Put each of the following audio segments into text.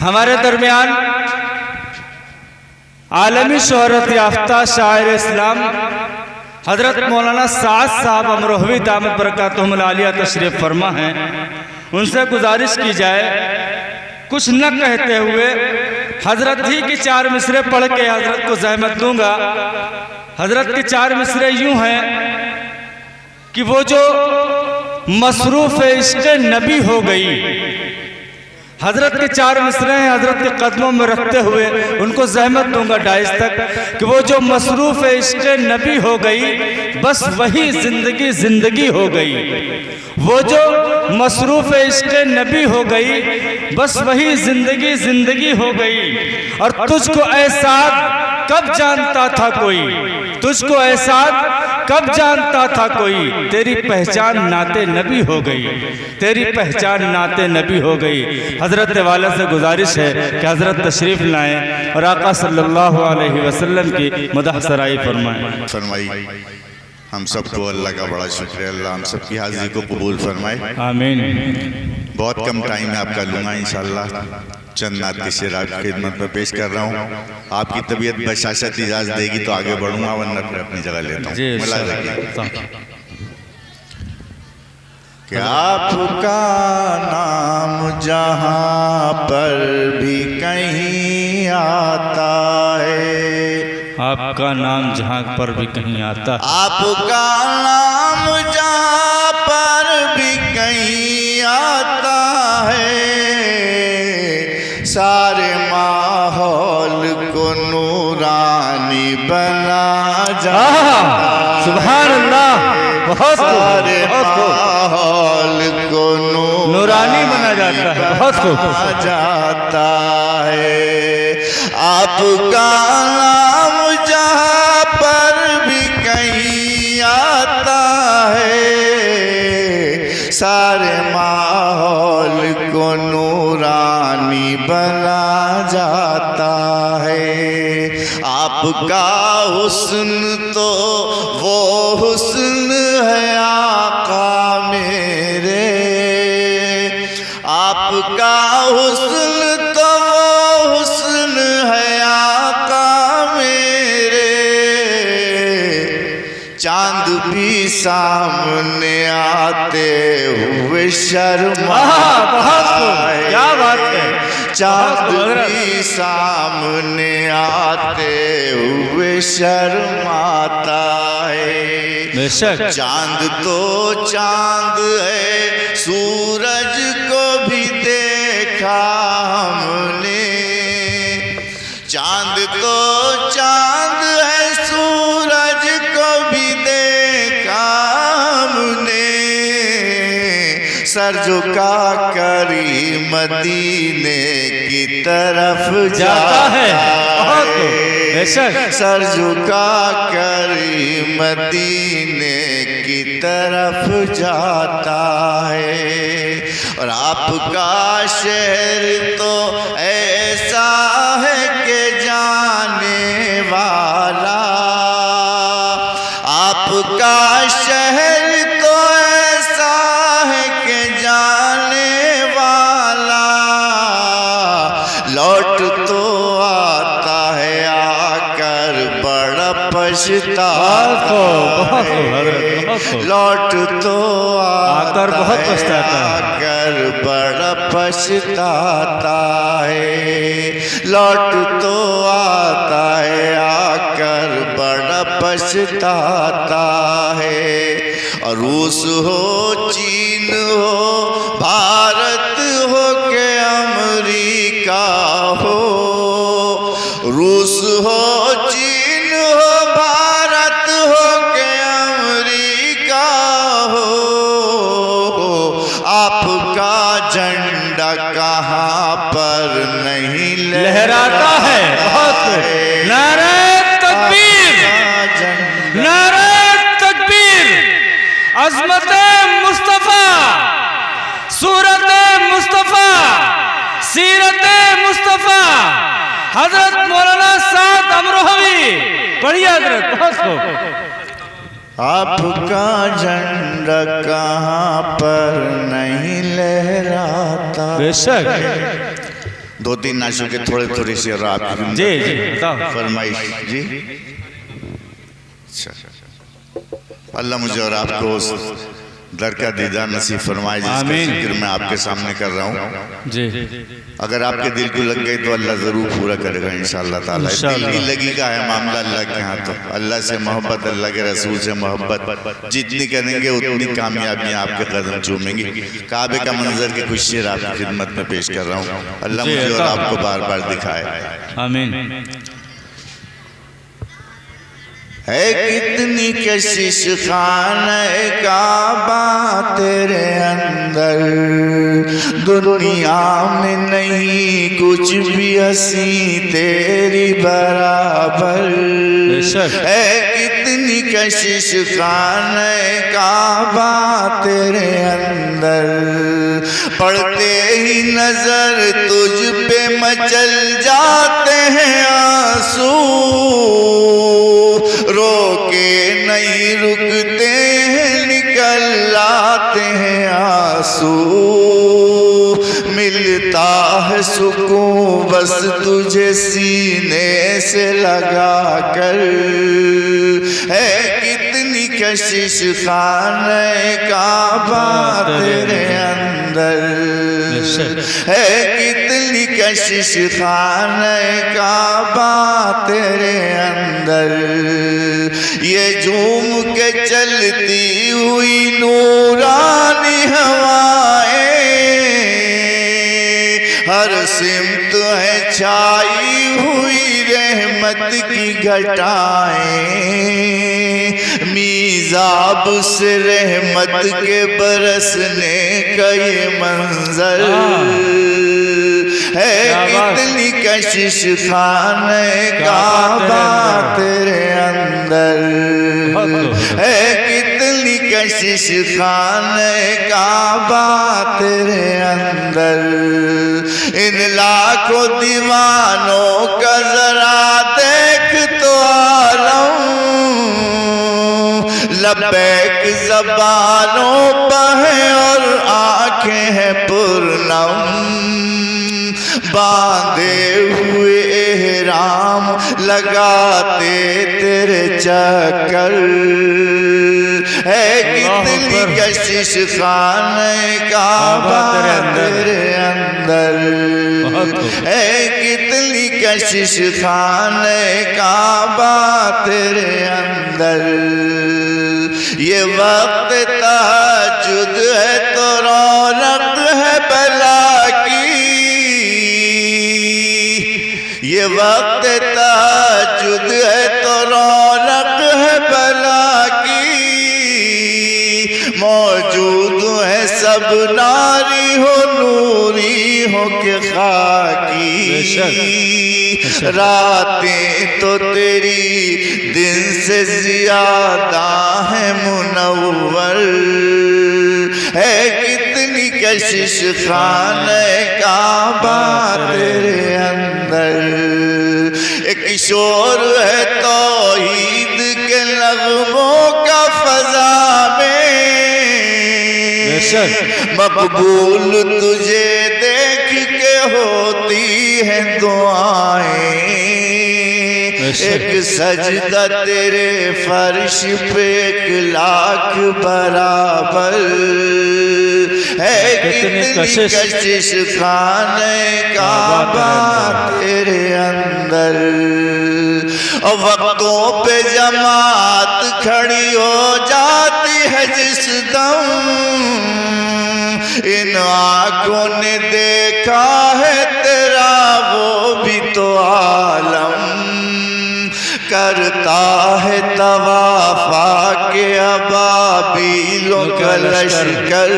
हमारे दरमियान आलमी शोहरत याफ्ता शायर इस्लाम हजरत मौलाना साद साहब अमरोहवी दामत बरकातुहुल आलिया तशरीफ फरमा हैं। उनसे गुजारिश की जाए कुछ न कहते हुए हजरत ही की 4 मिसरे पढ़ के हजरत को ज़हमत दूंगा। हजरत के 4 मिसरे यूं हैं कि वो जो मसरूफ़ इश्क़ नबी हो गई, हजरत के 4 मिसरे हैं हजरत के कदमों में रखते हुए उनको ज़हमत दूंगा डाइस तक कि वो जो मसरूफ़ इश्क़ नबी हो गई बस वही ज़िंदगी ज़िंदगी हो गई। वो जो मसरूफ़ इश्क़ नबी हो गई बस वही ज़िंदगी ज़िंदगी हो गई। और तुझको एहसास कब जानता था कोई, तुझको एहसास कब जानता था कोई, तेरी पहचान नाते नबी हो गई, तेरी पहचान नाते नबी हो गई। हज़रत वाला से गुजारिश है कि हज़रत तशरीफ़ लाएँ और आका सल्लल्लाहु अलैहि वसल्लम की मदह सराई फरमाएँ। हम सबको अल्लाह का बड़ा शुक्रिया, अल्लाह हम सब की हाज़िरी को कबूल फरमाए। आमीन। बहुत कम टाइम में आपका लूँगा इंशाअल्लाह। चंद नात के शेर आपकी खिदमत में पेश कर रहा हूँ। आपकी तबीयत बशाशत इजाज़त देगी तो आगे बढ़ूँगा, वरना फिर अपनी जगह लेता हूँ। मिला रखिए कि आपका नाम जहाँ पर भी कहीं आता है, आपका नाम जहाँ पर भी कहीं आता है, आपका नाम जहाँ पर भी कहीं आता है, सारे माहौल को नूरानी बना जाता है। सुभान अल्लाह। बहुत सारे माहौल को नूरानी बना जाता है, बहुत जाता है। आपका नाम जहाँ पर भी कहीं आता है, सारे माहौल को नूरानी बना जाता है। आपका हुस्न तो वो हुस्न है आका मेरे, आपका हुस्न तो वो हुस्न है आका मेरे, चांद भी सामने आते हुए शर्माता है। क्या बात है। चांद भी सामने आते हुए शर्माता है। बेशक चांद तो चांद है, सूरज को भी देखा हमने, चांद तो चांद है, सूरज को भी देखा हमने, सर झुका करी मदीने की तरफ जाता है। सर झुका करी मदीने की तरफ जाता है। और आपका शहर तो ऐसा है कि जाने वाला, आपका शहर तो ऐसा है कि जाने वाला, लौट तो आता है आकर बड़ा पछताता है, लौट तो आकर बहुत पछताता है, आकर बड़ा पछताता है, लौट तो आता है आकर बड़ा पछताता है। और रूस हो, चीन हो, भारत हो के अमेरिका हो, रूस हो, चीन हो, भारत हो के अमेरिका हो, आपका झंडा कहाँ पर नहीं लहराता है। बहुत नारे तकबीर, नारे तकबीर। अज़मत मुस्तफ़ा, सूरत मुस्तफ़ा, सीरत मुस्तफ़ा, हजरत मौलाना साद अमरोहवी। बढ़िया हजरत, बहुत खूब। आपका झंडा कहाँ पर नहीं लहराता। बेशक 2-3 नाशों के थोड़े से और आपकी जी जी बताओ। फरमाइश जी। अच्छा, अल्लाह मुझे और आपको उस दर का दीदार नसीब फरमाए जिसका जिक्र मैं आपके सामने कर रहा हूँ जी। अगर आपके दिल को लग गई तो अल्लाह ज़रूर पूरा करेगा इंशाअल्लाह ताला। दिल की लगी का है मामला अल्लाह के यहाँ। तो अल्लाह से मोहब्बत, अल्लाह के रसूल से मोहब्बत जितनी करेंगे उतनी कामयाबियाँ आपके कदम चूमेंगी। काबे का मंजर के कुछ शेर आपकी खिदमत में पेश कर रहा हूँ। अल्लाह मुझे और आपको बार बार दिखाए। आमीन। है कितनी कशिश खाने काबा तेरे अंदर, दुनिया में नहीं कुछ भी हंसी तेरी बराबर। है कितनी कशिश खाने काबा तेरे अंदर, पढ़ते ही नजर तुझ पे मचल जाते हैं आंसू, रोके नहीं रुकते हैं निकल आते हैं आंसू। मिलता है सुकून बस तुझे सीने से लगा कर। है कितनी कशिश खाने काबा तेरे अंदर, है कितनी कशिश खाने काबा तेरे अंदर। ये झूम के चलती हुई नूरानी हवाएं, हर सिमत है छाई हुई रहमत की घटाएं। मीज़ाब से रहमत के बरसने का ये मंजर, है कितनी कशिश खाने काबा तेरे अंदर, है कितनी कशिश खाने काबा तेरे अंदर। इन लाखों दीवानों का जरा देख तो आलम, लबैक ज़बानों पर है और आंखें हैं पुरनम। बांधे हुए एहराम लगाते तेरे चक्कर, है कितनी कशिश खाने काबा तेरे अंदर, है कितनी कशिश खाने काबा तेरे अंदर। ये वक्त तहज्जुद है तो रौनक है भला की, ये वक्त तहज्जुद है तो रौनक है भला की। मौजूद है सब नारी हो नूरी हो के खाकी, रातें तो तेरी दिन से ज्यादा है मुनव्वर। है कितनी कशिश खाने काबा तेरे अंदर। एक किशोर है तौहीद के नग़्मों का फज़ा में, मकबूल तुझे देख के होती है दुआएं। एक सजदा तेरे फर्श पे 1,00,000 बराबर, है कितनी कशिश खाने काबा तेरे अंदर। और वक्तों पे जमात खड़ी हो जाती है जिस दम, इन आँखों ने देखा है तेरा वो भी तो आलम। करता है तवाफ़ा के अबाबीलों का लश्कर,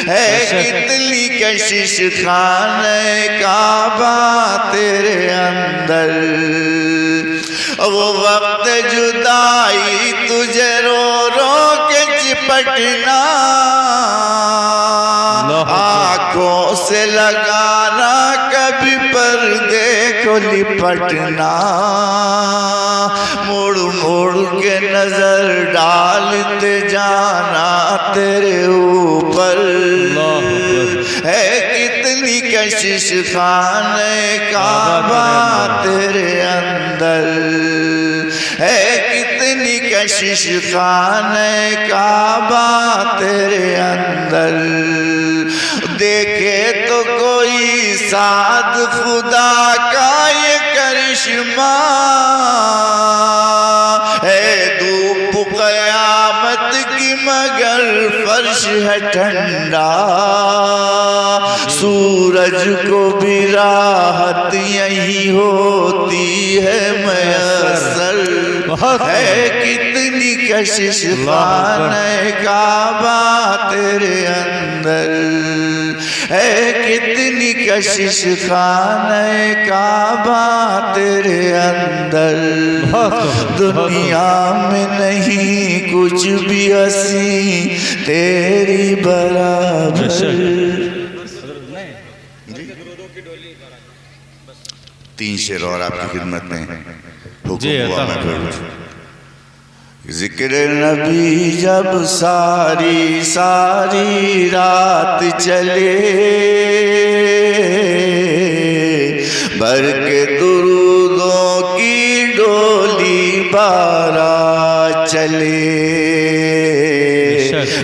है कितनी कशिश खाने काबा तेरे अंदर। वो वक्त जुदाई तुझे रो रो के चिपटना, आँखों से लगाना कभी पर्दे को लिपटना। मुड़ मुड़ के नजर डालते जाना तेरे ऊपर, है कितनी कशिश खाने काबा तेरे अंदर है, कितनी कशिश खाने काबा तेरे अंदर। देखे तो कोई साथ खुदा का ये करिश्मा है, धूप क़यामत की मगर फर्श है ठंडा, सूरज को भी राहत यही होती है मयसर है, कितनी कशिश खाने काबा तेरे अंदर है, कितनी कशिश खाने काबा तेरे अंदर। दुनिया में नहीं कुछ भी हसी तेरी बराबर। 3 शेर और आपकी खिदमत में हुक्म हुआ मैं पढ़ूं। जिक्र नबी जब सारी सारी रात चले, भर के दुरूदों की डोली बारात चले,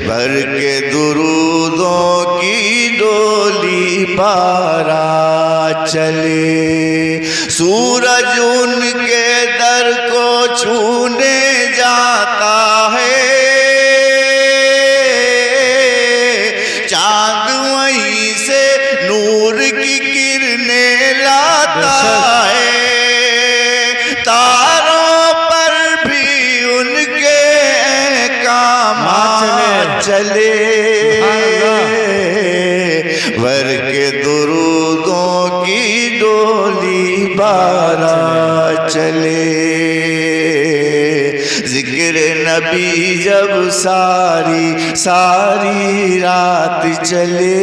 भर के दुरूदों की डोली बारात चले। सूरज उनके दर को छूने जाता है, चांद वहीं से नूर की किरणें लाता है, तारों पर भी उनके काम चले, भर के दुरूदों की डोली बारात चले। जिक्र नबी जब सारी सारी रात चले,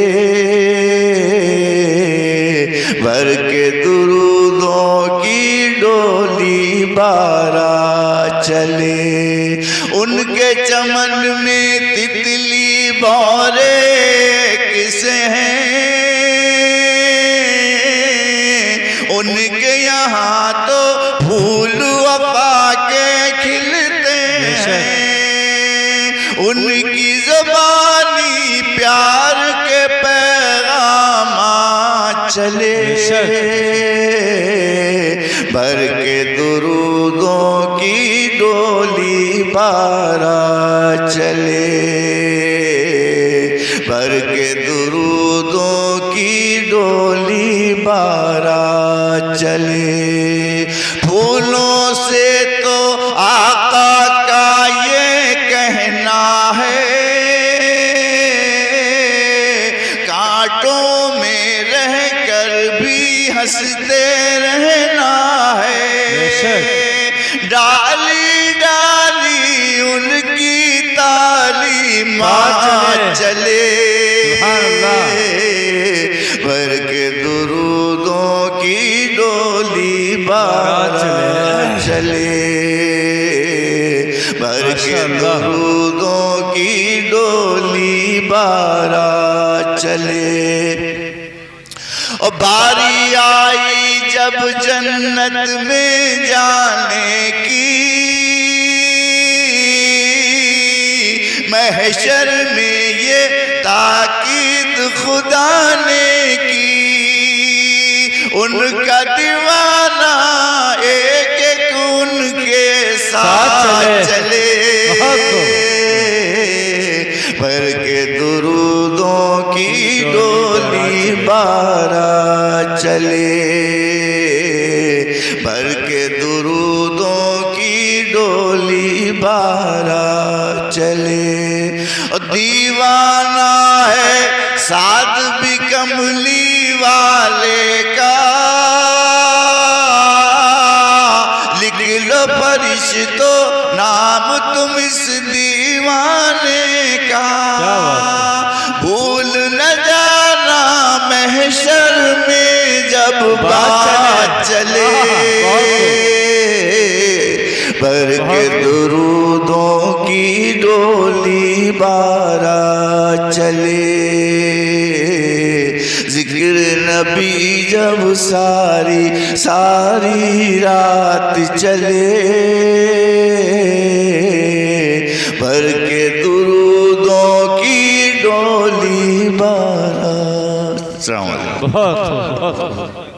भर के दुरूदों की डोली बारात चले। उनके चमन में तितली भौरे किसे हैं, उनके यहाँ तो फूल वफा के खिलते हैं, उनकी ज़बानी प्यार के पैगाम चले, भर के दुरूदों की डोली बारात चले, भर के दुरूदों की डोली बारात चले। फूलों से तो आका का ये कहना है, कांटों में रहकर भी हंसते रहना है, डाली डाली उनकी तालीमात चले, भर के दुरूदों की डोली बारात चले, भर के दुरूदों की डोली बारात चले। और बारी आई जब जन्नत में जाने की, महशर में ये ताकीद खुदा ने की, उनका दीवाना एक एक उनके साथ चले, भर के दुरूदों की डोली बारात चले, भर के दुरूदों की डोली बारात चले। दीवाना है साद भी कमली वाले का, लिख लो फरिश्तों नाम तुम इस दीवाने का, भूल न जाना महशर में जब बात चले, भर के दुरूदों की डोली बारात चले। जिक्र नबी जब सारी सारी रात चले, भर के दुरूदों की डोली बारात। बहुत